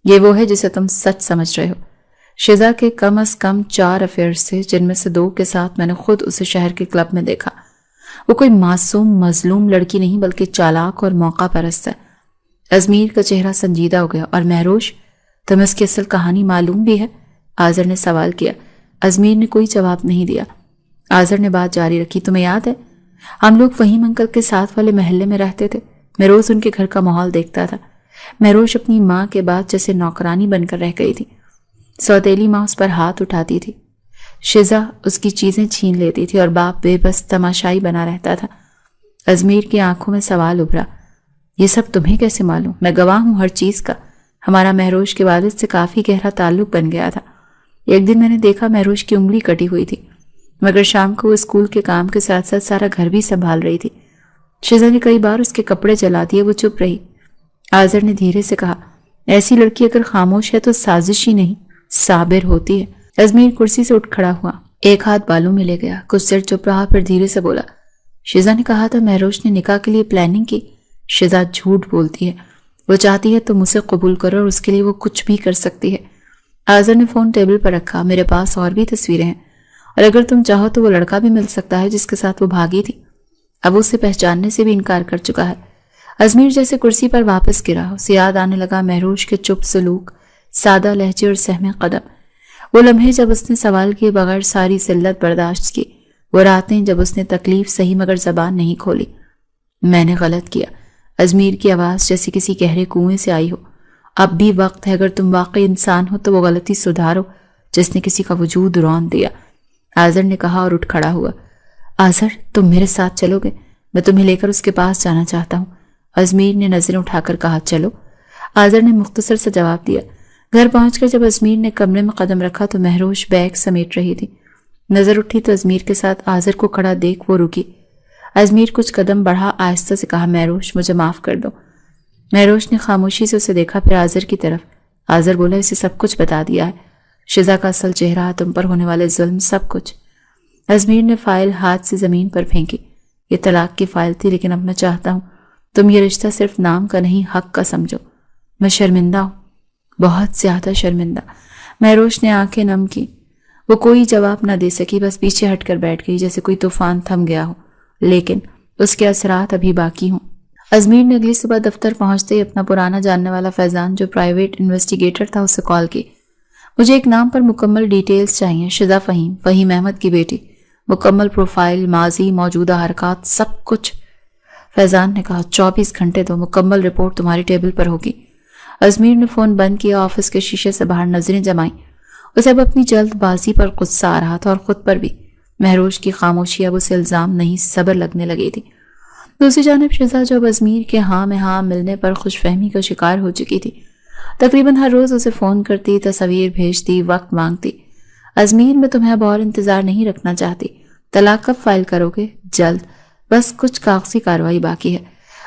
یہ وہ ہے جسے تم سچ سمجھ رہے ہو. شزا کے کم از کم 4 افیئرز تھے، جن میں سے 2 کے ساتھ میں نے خود اسے شہر کے کلب میں دیکھا. وہ کوئی معصوم مظلوم لڑکی نہیں بلکہ چالاک اور موقع پرست ہے. ازمیر کا چہرہ سنجیدہ ہو گیا. اور مہروش، تمہیں اس کی اصل کہانی معلوم بھی ہے؟ آذر نے سوال کیا. ازمیر نے کوئی جواب نہیں دیا. آذر نے بات جاری رکھی. تمہیں یاد ہے ہم لوگ فہیم انکل کے ساتھ والے محلے میں رہتے تھے. میں روز ان کے گھر کا ماحول دیکھتا تھا. مہروش اپنی ماں کے بعد جیسے نوکرانی بن کر رہ گئی تھی. سوتیلی ماں اس پر ہاتھ اٹھاتی تھی، شزا اس کی چیزیں چھین لیتی تھی اور باپ بے بس تماشائی بنا رہتا تھا. ازمیر کی آنکھوں میں سوال ابھرا. یہ سب تمہیں کیسے معلوم؟ میں گواہ ہوں ہر چیز کا. ہمارا مہروش کے والد سے کافی گہرا تعلق بن گیا تھا. ایک دن میں نے دیکھا مہروش کی انگلی کٹی ہوئی تھی، مگر شام کو وہ اسکول کے کام کے ساتھ ساتھ سارا گھر بھی سنبھال رہی تھی. شزا نے کئی بار اس کے کپڑے جلا دیے. وہ چپ رہی. آذر نے دھیرے سے کہا. ایسی لڑکی اگر خاموش ہے تو سازش ہی نہیں، صابر ہوتی ہے. ازمیر کرسی سے اٹھ کھڑا ہوا. ایک ہاتھ بالوں میں لے گیا. کچھ دیر چپ رہا، پھر دھیرے سے بولا. شزا نے کہا تھا مہروش نے نکاح کے لیے پلاننگ کی. شزا جھوٹ بولتی ہے. وہ چاہتی ہے تم اسے قبول کرو اور اس کے لیے وہ کچھ بھی کر سکتی ہے. آذر نے فون ٹیبل پر رکھا. میرے پاس اور بھی تصویریں ہیں اور اگر تم چاہو تو وہ لڑکا بھی مل سکتا ہے جس کے ساتھ وہ بھاگی تھی. اب اسے پہچاننے سے بھی انکار کر چکا ہے. ازمیر جیسے کرسی پر واپس گرا. اسے یاد آنے لگا مہروش کے چپ سلوک، سادہ لہجے اور سہم قدم. وہ لمحے جب اس نے سوال کیے بغیر ساری ذلت برداشت کی. وہ راتیں جب اس نے تکلیف سہی مگر زبان نہیں کھولی. میں نے غلط کیا. ازمیر کی آواز جیسے کسی گہرے کنویں سے آئی ہو. اب بھی وقت ہے. اگر تم واقعی انسان ہو تو وہ غلطی سدھارو جس نے کسی کا وجود رون دیا. آذر نے کہا اور اٹھ کھڑا ہوا. آذر تم میرے ساتھ چلو گے؟ میں تمہیں لے کر اس کے پاس جانا چاہتا ہوں. ازمیر نے نظریں اٹھا کر کہا. چلو. آذر نے مختصر سے جواب دیا. گھر پہنچ کر جب ازمیر نے کمرے میں قدم رکھا تو مہروش بیگ سمیٹ رہی تھی. نظر اٹھی تو ازمیر کے ساتھ آذر کو کھڑا دیکھ وہ رکی. ازمیر کچھ قدم بڑھا. آہستہ سے کہا. مہروش مجھے معاف کر دو. مہروش نے خاموشی سے اسے دیکھا، پھر آذر کی طرف. آذر بولا. اسے سب کچھ بتا دیا ہے، شزا کا اصل چہرہ، تم پر ہونے والے ظلم، سب کچھ. ازمیر نے فائل ہاتھ سے زمین پر پھینکی. یہ طلاق کی فائل تھی، لیکن اب میں چاہتا ہوں تم یہ رشتہ صرف نام کا نہیں حق کا سمجھو. میں شرمندہ ہوں، بہت زیادہ شرمندہ. مہروش نے آنکھیں نم کی. وہ کوئی جواب نہ دے سکی، بس پیچھے ہٹ کر بیٹھ گئی جیسے کوئی طوفان تھم گیا ہو، لیکن اس کے اثرات ابھی باقی ہوں. ازمیر نے اگلی صبح دفتر پہنچتے ہی اپنا پرانا جاننے والا فیضان جو پرائیویٹ انویسٹیگیٹر تھا اسے کال کی. مجھے ایک نام پر مکمل ڈیٹیلز چاہیے. شزا فہیم، فہیم احمد کی بیٹی. مکمل پروفائل، ماضی، موجودہ حرکات، سب کچھ. فیضان نے کہا. 24 گھنٹے دو، مکمل رپورٹ تمہاری ٹیبل پر ہوگی. ازمیر نے فون بند کیا. آفس کے شیشے سے باہر نظریں جمائیں. اسے اب اپنی جلد بازی پر غصہ آ رہا تھا اور خود پر بھی. مہروش کی خاموشی اب اسے الزام نہیں صبر لگنے لگی تھی. دوسری جانب شزا جو اب ازمیر کے ہاں میں ہاں ملنے پر خوش فہمی کا شکار ہو چکی تھی، تقریباً ہر روز اسے فون کرتی، تصاویر بھیجتی، وقت مانگتی. ازمیر میں تمہیں اب اور انتظار نہیں رکھنا چاہتی. طلاق کب فائل کرو گے؟ جلد. بس کچھ کاغذی کارروائی باقی ہے۔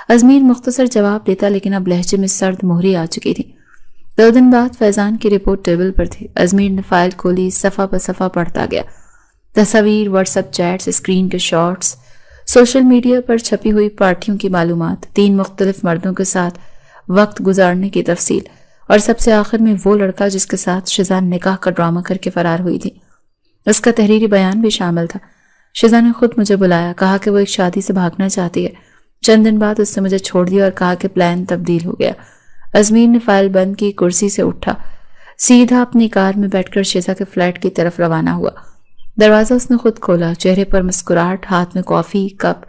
ازمیر مختصر جواب دیتا لیکن اب لہجے میں سرد مہری آ چکی تھی۔ 2 دن بعد فیضان کی رپورٹ ٹیبل پر تھی۔ ازمیر نے فائل کھولی، صفحہ پر صفحہ پڑھتا گیا۔ تصاویر، واٹس ایپ چیٹس، اسکرین کے شارٹس، سوشل میڈیا پر چھپی ہوئی پارٹیوں کی معلومات، 3 مختلف مردوں کے ساتھ وقت گزارنے کی تفصیل، اور سب سے آخر میں وہ لڑکا جس کے ساتھ شیزان نکاح کا ڈرامہ کر کے فرار ہوئی تھی۔ اس کا تحریری بیان بھی شامل تھا۔ شیزان نے خود مجھے بلایا، کہا کہ وہ ایک شادی سے بھاگنا چاہتی ہے۔ چند دن بعد اس نے مجھے چھوڑ دیا اور کہا کہ پلان تبدیل ہو گیا۔ ازمیر نے فائل بند کی، کرسی سے اٹھا، سیدھا اپنی کار میں بیٹھ کر شیزا کے فلیٹ کی طرف روانہ ہوا۔ دروازہ اس نے خود کھولا، چہرے پر مسکراہٹ، ہاتھ میں کافی کپ۔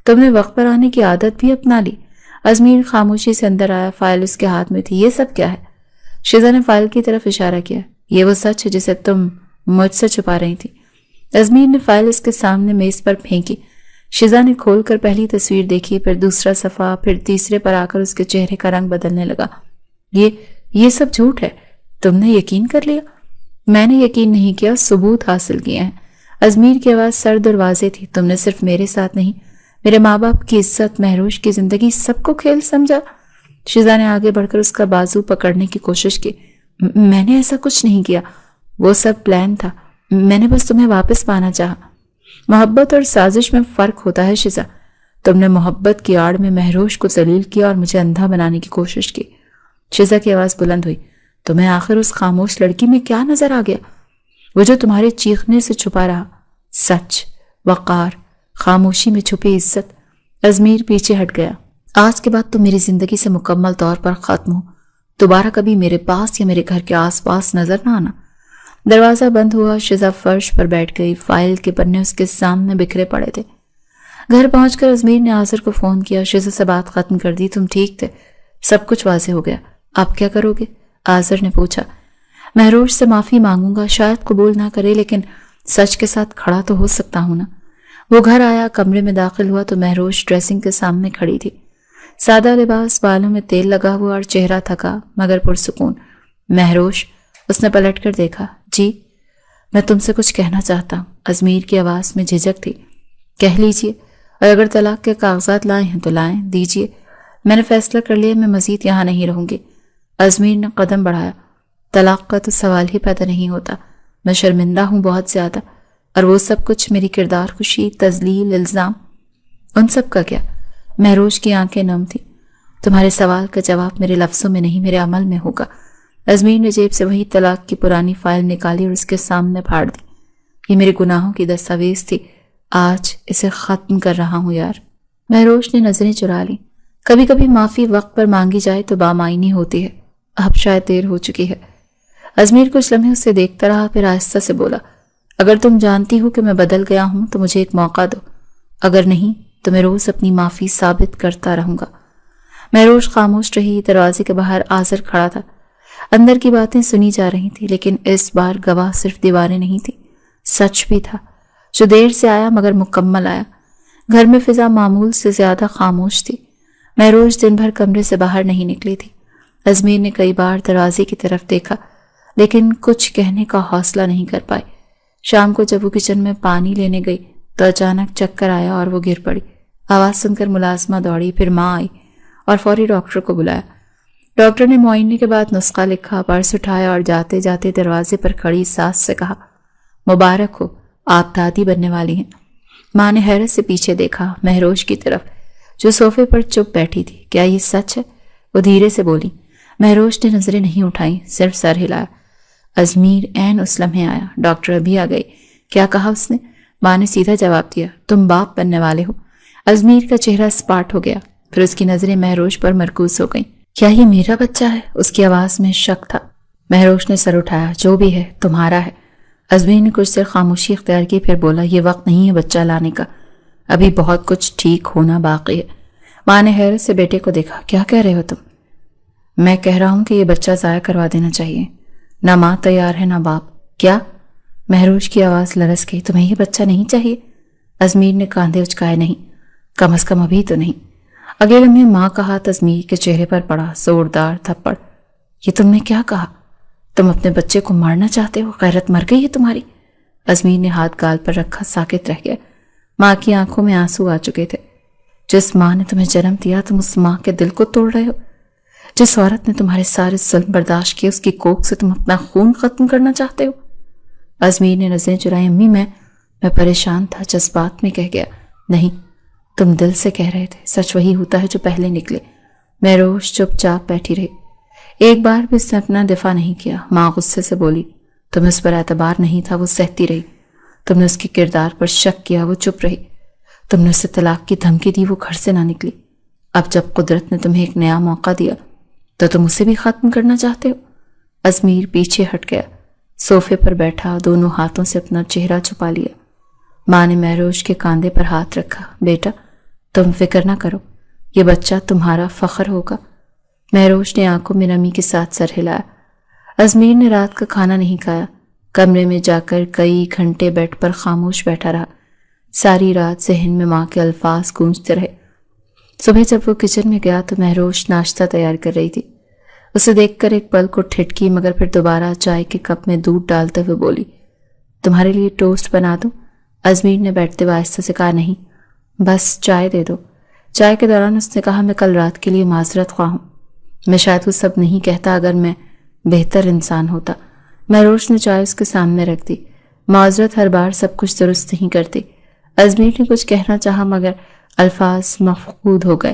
تم نے وقت پر آنے کی عادت بھی اپنا لی۔ ازمیر خاموشی سے اندر آیا، فائل اس کے ہاتھ میں تھی۔ یہ سب کیا ہے؟ شیزا نے فائل کی طرف اشارہ کیا۔ یہ وہ سچ ہے جسے تم مجھ سے چھپا رہی تھی۔ ازمیر نے فائل اس کے سامنے میز پر پھینکی۔ شیزا نے کھول کر پہلی تصویر دیکھی، پھر دوسرا صفحہ، پھر تیسرے پر آ کر اس کے چہرے کا رنگ بدلنے لگا۔ یہ سب جھوٹ ہے۔ تم نے یقین کر لیا؟ میں نے یقین نہیں کیا، ثبوت حاصل کیے ہیں۔ ازمیر کی آواز سرد اور واضح تھی۔ تم نے صرف میرے ساتھ نہیں، میرے ماں باپ کی عزت، مہروش کی زندگی، سب کو کھیل سمجھا۔ شیزا نے آگے بڑھ کر اس کا بازو پکڑنے کی کوشش کی۔ میں نے ایسا کچھ نہیں کیا، وہ سب پلان تھا۔ میں نے بس تمہیں واپس پانا چاہا۔ محبت اور سازش میں فرق ہوتا ہے شیزا۔ تم نے محبت کی آڑ میں مہروش کو ذلیل کیا اور مجھے اندھا بنانے کی کوشش کی۔ شیزا کی آواز بلند ہوئی۔ تمہیں آخر اس خاموش لڑکی میں کیا نظر آ گیا؟ وہ جو تمہارے چیخنے سے چھپا رہا، سچ، وقار، خاموشی میں چھپی عزت۔ ازمیر پیچھے ہٹ گیا۔ آج کے بعد تم میری زندگی سے مکمل طور پر ختم ہو۔ دوبارہ کبھی میرے پاس یا میرے گھر کے آس پاس نظر نہ آنا۔ دروازہ بند ہوا، شیزا فرش پر بیٹھ گئی، فائل کے پنے اس کے سامنے بکھرے پڑے تھے۔ گھر پہنچ کر ازمیر نے آذر کو فون کیا۔ شیزا سے بات ختم کر دی۔ تم ٹھیک تھے، سب کچھ واضح ہو گیا، آپ کیا کرو گے؟ آذر نے پوچھا۔ مہروش سے معافی مانگوں گا، شاید قبول نہ کرے لیکن سچ کے ساتھ کھڑا تو ہو سکتا ہوں نا۔ وہ گھر آیا، کمرے میں داخل ہوا تو مہروش ڈریسنگ کے سامنے کھڑی تھی۔ سادہ لباس، بالوں میں تیل لگا ہوا اور چہرہ تھکا مگر پرسکون۔ مہروش، اس نے پلٹ کر دیکھا۔ جی، میں تم سے کچھ کہنا چاہتا ہوں۔ ازمیر کی آواز میں جھجک تھی۔ کہہ لیجئے، اور اگر طلاق کے کاغذات لائے ہیں تو لائیں، دیجئے۔ میں نے فیصلہ کر لیا، میں مزید یہاں نہیں رہوں گی۔ ازمیر نے قدم بڑھایا۔ طلاق کا تو سوال ہی پیدا نہیں ہوتا۔ میں شرمندہ ہوں بہت زیادہ، اور وہ سب کچھ میری کردار کشی، تذلیل، الزام، ان سب کا کیا؟ مہروش کی آنکھیں نم تھی۔ تمہارے سوال کا جواب میرے لفظوں میں نہیں، میرے عمل میں ہوگا۔ ازمیر نے جیب سے وہی طلاق کی پرانی فائل نکالی اور اس کے سامنے پھاڑ دی۔ یہ میرے گناہوں کی دستاویز تھی، آج اسے ختم کر رہا ہوں یار۔ مہروش نے نظریں چرا لی۔ کبھی کبھی معافی وقت پر مانگی جائے تو بامعنی ہوتی ہے۔ اب شاید دیر ہو چکی ہے۔ ازمیر کچھ لمحے اسے دیکھتا رہا، پھر آہستہ سے بولا، اگر تم جانتی ہو کہ میں بدل گیا ہوں تو مجھے ایک موقع دو، اگر نہیں تو میں روز اپنی معافی ثابت کرتا رہوں گا۔ مہروش خاموش رہی۔ دروازے کے باہر آذر کھڑا تھا۔ اندر کی باتیں سنی جا رہی تھی لیکن اس بار گواہ صرف دیواریں نہیں تھی، سچ بھی تھا جو دیر سے آیا مگر مکمل آیا۔ گھر میں فضا معمول سے زیادہ خاموش تھی۔ مہروش دن بھر کمرے سے باہر نہیں نکلی تھی۔ ازمیر نے کئی بار دروازے کی طرف دیکھا لیکن کچھ کہنے کا حوصلہ نہیں کر پائی۔ شام کو جب وہ کچن میں پانی لینے گئی تو اچانک چکر آیا اور وہ گر پڑی۔ آواز سن کر ملازمہ دوڑی، پھر ماں آئی اور فوری ڈاکٹر کو بلایا۔ ڈاکٹر نے معائنے کے بعد نسخہ لکھا، پرس اٹھایا اور جاتے جاتے دروازے پر کھڑی ساس سے کہا، مبارک ہو، آپ دادی بننے والی ہیں۔ ماں نے حیرت سے پیچھے دیکھا، مہروش کی طرف جو صوفے پر چپ بیٹھی تھی۔ کیا یہ سچ ہے؟ وہ دھیرے سے بولی۔ مہروش نے نظریں نہیں اٹھائیں، صرف سر ہلایا۔ ازمیر عین اس لمحے آیا۔ ڈاکٹر ابھی آ گئی۔ کیا کہا اس نے؟ ماں نے سیدھا جواب دیا، تم باپ بننے والے ہو۔ ازمیر کا چہرہ سپاٹ ہو گیا، پھر اس کی نظریں مہروش پر مرکوز ہو گئیں۔ کیا یہ میرا بچہ ہے؟ اس کی آواز میں شک تھا۔ مہروش نے سر اٹھایا، جو بھی ہے تمہارا ہے۔ ازمیر نے کچھ دیر خاموشی اختیار کی، پھر بولا، یہ وقت نہیں ہے بچہ لانے کا، ابھی بہت کچھ ٹھیک ہونا باقی ہے۔ ماں نے حیرت سے بیٹے کو دیکھا۔ کیا کہہ رہے ہو تم؟ میں کہہ رہا ہوں کہ یہ بچہ ضائع کروا دینا چاہیے۔ نہ ماں تیار ہے نہ باپ۔ کیا؟ مہروش کی آواز لرز گئی۔ تمہیں یہ بچہ نہیں چاہیے؟ ازمیر نے کاندھے اچکائے۔ نہیں، کم از کم ابھی تو نہیں۔ اگلے لمحے ماں کا ہاتھ ازمیر کے چہرے پر پڑا، زوردار تھپڑ۔ یہ تم نے کیا کہا؟ تم اپنے بچے کو مارنا چاہتے ہو؟ غیرت مر گئی ہے تمہاری؟ ازمیر نے ہاتھ گال پر رکھا، ساکت رہ گیا۔ ماں کی آنکھوں میں آنسو آ چکے تھے۔ جس ماں نے تمہیں جنم دیا تم اس ماں کے دل کو توڑ رہے ہو۔ جس عورت نے تمہارے سارے ظلم برداشت کیے اس کی کوکھ سے تم اپنا خون ختم کرنا چاہتے ہو۔ ازمیر نے نظریں چرائی۔ امی میں پریشان تھا، جذبات میں کہہ گیا۔ نہیں، تم دل سے کہہ رہے تھے، سچ وہی ہوتا ہے جو پہلے نکلے۔ مہروش چپ چاپ بیٹھی رہی۔ ایک بار بھی اس نے اپنا دفاع نہیں کیا۔ ماں غصے سے بولی، تمہیں اس پر اعتبار نہیں تھا، وہ سہتی رہی۔ تم نے اس کے کردار پر شک کیا، وہ چپ رہی۔ تم نے اسے طلاق کی دھمکی دی، وہ گھر سے نہ نکلی۔ اب جب قدرت نے تمہیں ایک نیا موقع دیا تو تم اسے بھی ختم کرنا چاہتے ہو۔ ازمیر پیچھے ہٹ گیا، صوفے پر بیٹھا، دونوں ہاتھوں سے اپنا چہرہ چھپا لیا۔ ماں نے مہروش کے کاندھے پر ہاتھ رکھا۔ بیٹا، تم فکر نہ کرو، یہ بچہ تمہارا فخر ہوگا۔ مہروش نے آنکھوں میں نمی کے ساتھ سر ہلایا۔ ازمیر نے رات کا کھانا نہیں کھایا۔ کمرے میں جا کر کئی گھنٹے بیڈ پر خاموش بیٹھا رہا۔ ساری رات ذہن میں ماں کے الفاظ گونجتے رہے۔ صبح جب وہ کچن میں گیا تو مہروش ناشتہ تیار کر رہی تھی۔ اسے دیکھ کر ایک پل کو ٹھٹکی، مگر پھر دوبارہ چائے کے کپ میں دودھ ڈالتے ہوئے بولی، تمہارے لیے ٹوسٹ بنا دوں؟ ازمیر نے بیٹھتے ہوئے آہستہ سے کہا، نہیں، بس چائے دے دو۔ چائے کے دوران اس نے کہا، میں کل رات کے لیے معذرت خواہ ہوں۔ میں شاید وہ سب نہیں کہتا اگر میں بہتر انسان ہوتا۔ مہروش نے چائے اس کے سامنے رکھ دی۔ معذرت ہر بار سب کچھ درست نہیں کرتی۔ ازمیر نے کچھ کہنا چاہا مگر الفاظ مفقود ہو گئے۔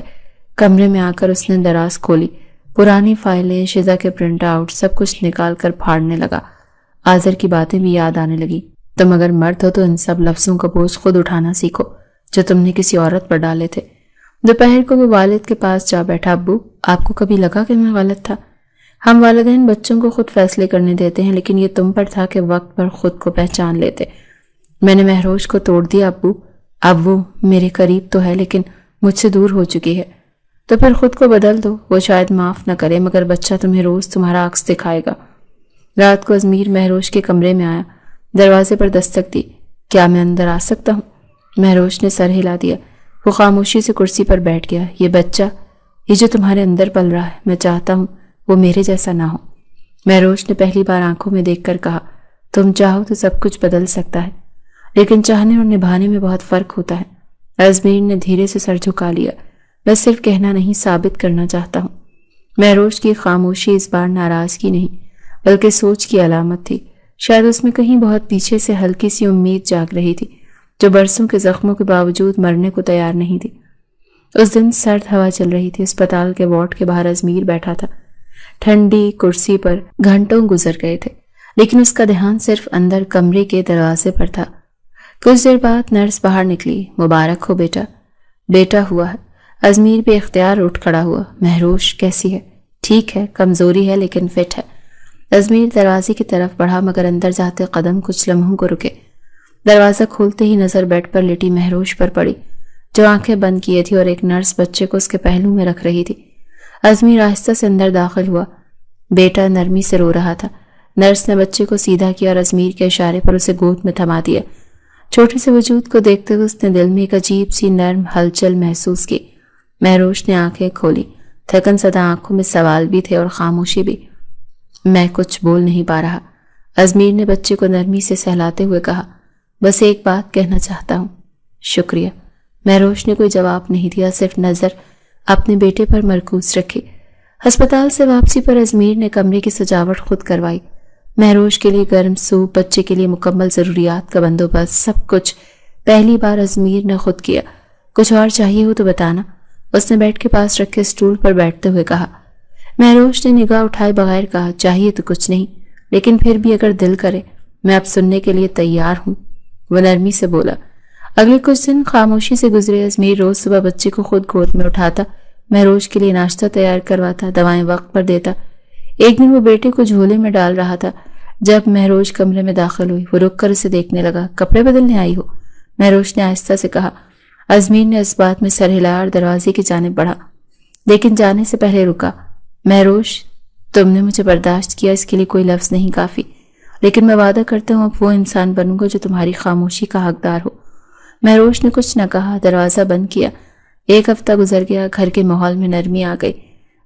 کمرے میں آ کر اس نے دراز کھولی، پرانی فائلیں، شزا کے پرنٹ آؤٹ، سب کچھ نکال کر پھاڑنے لگا۔ آذر کی باتیں بھی یاد آنے لگی۔ تم اگر مرد ہو تو ان سب لفظوں کا بوجھ خود اٹھانا سیکھو جو تم نے کسی عورت پر ڈالے تھے۔ دوپہر کو وہ والد کے پاس جا بیٹھا۔ ابو، آپ کو کبھی لگا کہ میں غلط تھا؟ ہم والدین بچوں کو خود فیصلے کرنے دیتے ہیں، لیکن یہ تم پر تھا کہ وقت پر خود کو پہچان لیتے۔ میں نے مہروش کو توڑ دیا ابو۔ اب وہ میرے قریب تو ہے لیکن مجھ سے دور ہو چکی ہے۔ تو پھر خود کو بدل دو، وہ شاید معاف نہ کرے مگر بچہ تمہیں روز تمہارا عکس دکھائے گا۔ رات کو ازمیر مہروش کے کمرے میں آیا، دروازے پر دستک دی۔ کیا میں اندر آ سکتا ہوں؟ مہروش نے سر ہلا دیا۔ وہ خاموشی سے کرسی پر بیٹھ گیا۔ یہ بچہ، یہ جو تمہارے اندر پل رہا ہے، میں چاہتا ہوں وہ میرے جیسا نہ ہو۔ مہروش نے پہلی بار آنکھوں میں دیکھ کر کہا، تم چاہو تو سب کچھ بدل سکتا ہے، لیکن چاہنے اور نبھانے میں بہت فرق ہوتا ہے۔ ازمیر نے دھیرے سے سر جھکا لیا۔ میں صرف کہنا نہیں، ثابت کرنا چاہتا ہوں۔ مہروش کی خاموشی اس بار ناراضگی نہیں بلکہ سوچ کی علامت تھی۔ شاید اس میں کہیں بہت پیچھے سے ہلکی سی امید جاگ رہی تھی جو برسوں کے زخموں کے باوجود مرنے کو تیار نہیں تھی۔ اس دن سرد ہوا چل رہی تھی۔ اسپتال کے وارڈ کے باہر ازمیر بیٹھا تھا۔ ٹھنڈی کرسی پر گھنٹوں گزر گئے تھے لیکن اس کا دھیان صرف اندر کمرے کے دروازے پر تھا۔ کچھ دیر بعد نرس باہر نکلی۔ مبارک ہو بیٹا۔ بیٹا ہوا ہے۔ ازمیر بے اختیار اٹھ کھڑا ہوا۔ مہروش کیسی ہے؟ ٹھیک ہے، کمزوری ہے لیکن فٹ ہے۔ ازمیر دروازے کی طرف بڑھا مگر اندر جاتے قدم کچھ لمحوں کو رکے۔ دروازہ کھولتے ہی نظر بیڈ پر لیٹی مہروش پر پڑی جو آنکھیں بند کیے تھی اور ایک نرس بچے کو اس کے پہلو میں رکھ رہی تھی۔ ازمیر آہستہ سے اندر داخل ہوا۔ بیٹا نرمی سے رو رہا تھا۔ نرس نے بچے کو سیدھا کیا اور ازمیر کے اشارے پر اسے گود میں تھما دیا۔ چھوٹے سے وجود کو دیکھتے ہوئے اس نے دل میں ایک عجیب سی نرم ہلچل محسوس کی۔ مہروش نے آنکھیں کھولی۔ تھکن زدہ آنکھوں میں سوال بھی تھے اور خاموشی بھی۔ میں کچھ بول نہیں پا رہا۔ ازمیر نے بچے کو نرمی سے سہلاتے ہوئے کہا، بس ایک بات کہنا چاہتا ہوں۔ شکریہ۔ مہروش نے کوئی جواب نہیں دیا، صرف نظر اپنے بیٹے پر مرکوز رکھی۔ ہسپتال سے واپسی پر ازمیر نے کمرے کی سجاوٹ خود کروائی۔ مہروش کے لیے گرم سوپ، بچے کے لیے مکمل ضروریات کا بندوبست، سب کچھ پہلی بار ازمیر نے خود کیا۔ کچھ اور چاہیے ہو تو بتانا، اس نے بیڈ کے پاس رکھے اسٹول پر بیٹھتے ہوئے کہا۔ مہروش نے نگاہ اٹھائے بغیر کہا، چاہیے تو کچھ نہیں، لیکن پھر بھی اگر دل کرے میں اب سننے کے لیے تیار ہوں۔ وہ نرمی سے بولا۔ اگلے کچھ دن خاموشی سے گزرے۔ ازمیر روز صبح بچے کو خود گود میں اٹھاتا، مہروش کے لیے ناشتہ تیار کرواتا، دوائیں وقت پر دیتا۔ ایک دن وہ بیٹے کو جھولے میں ڈال رہا تھا جب مہروش کمرے میں داخل ہوئی۔ وہ رک کر اسے دیکھنے لگا۔ کپڑے بدلنے آئی ہو؟ مہروش نے آہستہ سے کہا۔ ازمیر نے اس بات میں سر ہلایا اور دروازے کی جانب بڑھا، لیکن جانے سے پہلے رکا۔ مہروش، تم نے مجھے برداشت کیا، اس کے لیے کوئی لفظ نہیں کافی، لیکن میں وعدہ کرتا ہوں اب وہ انسان بنوں گا جو تمہاری خاموشی کا حقدار ہو۔ مہروش نے کچھ نہ کہا، دروازہ بند کیا۔ ایک ہفتہ گزر گیا۔ گھر کے ماحول میں نرمی آ گئی۔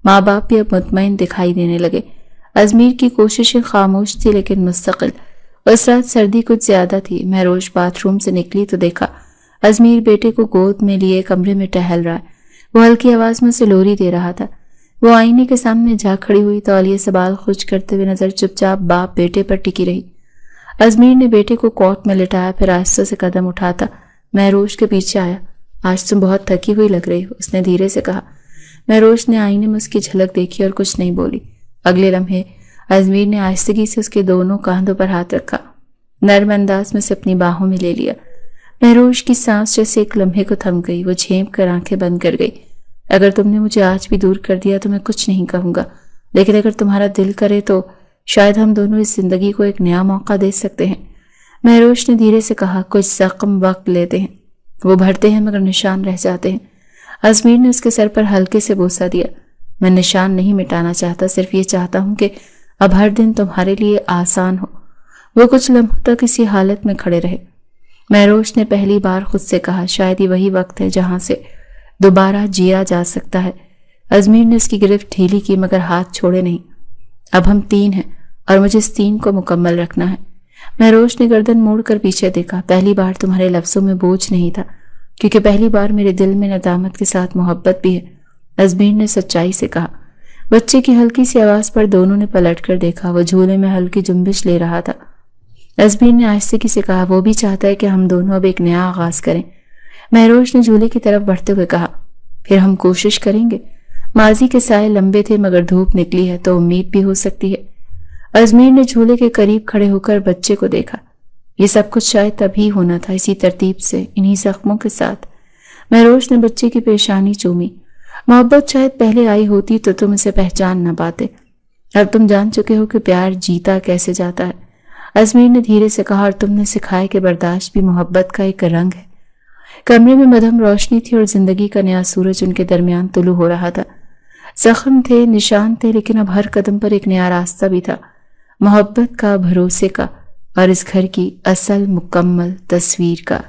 ماں باپ بھی اب مطمئن دکھائی دینے لگے۔ ازمیر کی کوششیں خاموش تھی لیکن مستقل۔ اس رات سردی کچھ زیادہ تھی۔ مہروش باتھ روم سے نکلی تو دیکھا ازمیر بیٹے کو گود میں لیے کمرے میں ٹہل رہا ہے۔ وہ ہلکی آواز میں اسے لوری دے رہا تھا۔ وہ آئینے کے سامنے جا کھڑی ہوئی تولیے سے بال خشک کرتے ہوئے نظر چپ چاپ باپ بیٹے پر ٹکی رہی۔ ازمیر نے بیٹے کو کوٹ میں لٹایا، پھر آہستہ سے قدم اٹھاتا مہروش کے پیچھے آیا۔ آج تم بہت تھکی ہوئی لگ رہی ہو، اس نے دھیرے سے کہا۔ مہروش نے آئینے میں اس کی جھلک دیکھی اور کچھ نہیں بولی۔ اگلے لمحے ازمیر نے آہستگی سے اس کے دونوں کاندھوں پر ہاتھ رکھا، نرم انداز میں اسے اپنی باہوں میں لے لیا۔ مہروش کی سانس جیسے ایک لمحے کو تھم گئی، وہ جھینپ کر آنکھیں بند کر گئی۔ اگر تم نے مجھے آج بھی دور کر دیا تو میں کچھ نہیں کہوں گا، لیکن اگر تمہارا دل کرے تو شاید ہم دونوں اس زندگی کو ایک نیا موقع دے سکتے ہیں، مہروش نے دھیرے سے کہا۔ کچھ زخم وقت لیتے ہیں، وہ بھرتے ہیں مگر نشان رہ جاتے ہیں۔ ازمیر نے اس کے سر پر ہلکے سے بوسہ دیا۔ میں نشان نہیں مٹانا چاہتا، صرف یہ چاہتا ہوں کہ اب ہر دن تمہارے لیے آسان ہو۔ وہ کچھ لمحوں تک اسی حالت میں کھڑے رہے۔ مہروش نے پہلی بار خود سے کہا، شاید یہ وہی وقت ہے جہاں سے دوبارہ جیا جا سکتا ہے۔ ازمیر نے اس کی گرفت ڈھیلی کی مگر ہاتھ چھوڑے نہیں۔ اب ہم 3 ہیں اور مجھے اس 3 کو مکمل رکھنا ہے۔ مہروش نے گردن موڑ کر پیچھے دیکھا۔ پہلی بار تمہارے لفظوں میں بوجھ نہیں تھا، کیونکہ پہلی بار میرے دل میں ندامت کے ساتھ محبت بھی ہے، ازمیر نے سچائی سے کہا۔ بچے کی ہلکی سی آواز پر دونوں نے پلٹ کر دیکھا۔ وہ جھولے میں ہلکی جنبش لے رہا تھا۔ ازمیر نے آہستگی سے کہا، وہ بھی چاہتا ہے کہ ہم دونوں اب ایک نیا آغاز کریں۔ مہروش نے جھولے کی طرف بڑھتے ہوئے کہا، پھر ہم کوشش کریں گے۔ ماضی کے سائے لمبے تھے مگر دھوپ نکلی ہے تو امید بھی ہو سکتی ہے۔ ازمیر نے جھولے کے قریب کھڑے ہو کر بچے کو دیکھا۔ یہ سب کچھ شاید تبھی ہونا تھا، اسی ترتیب سے، انہی زخموں کے ساتھ۔ مہروش نے بچے کی پیشانی چومی۔ محبت شاید پہلے آئی ہوتی تو تم اسے پہچان نہ پاتے، اب تم جان چکے ہو کہ پیار جیتا کیسے جاتا ہے، ازمیر نے دھیرے سے کہا۔ اور تم نے سکھایا کہ برداشت بھی محبت کا ایک رنگ ہے۔ کمرے میں مدھم روشنی تھی اور زندگی کا نیا سورج ان کے درمیان طلوع ہو رہا تھا۔ زخم تھے، نشان تھے، لیکن اب ہر قدم پر ایک نیا راستہ بھی تھا، محبت کا، بھروسے کا، اور اس گھر کی اصل مکمل تصویر کا۔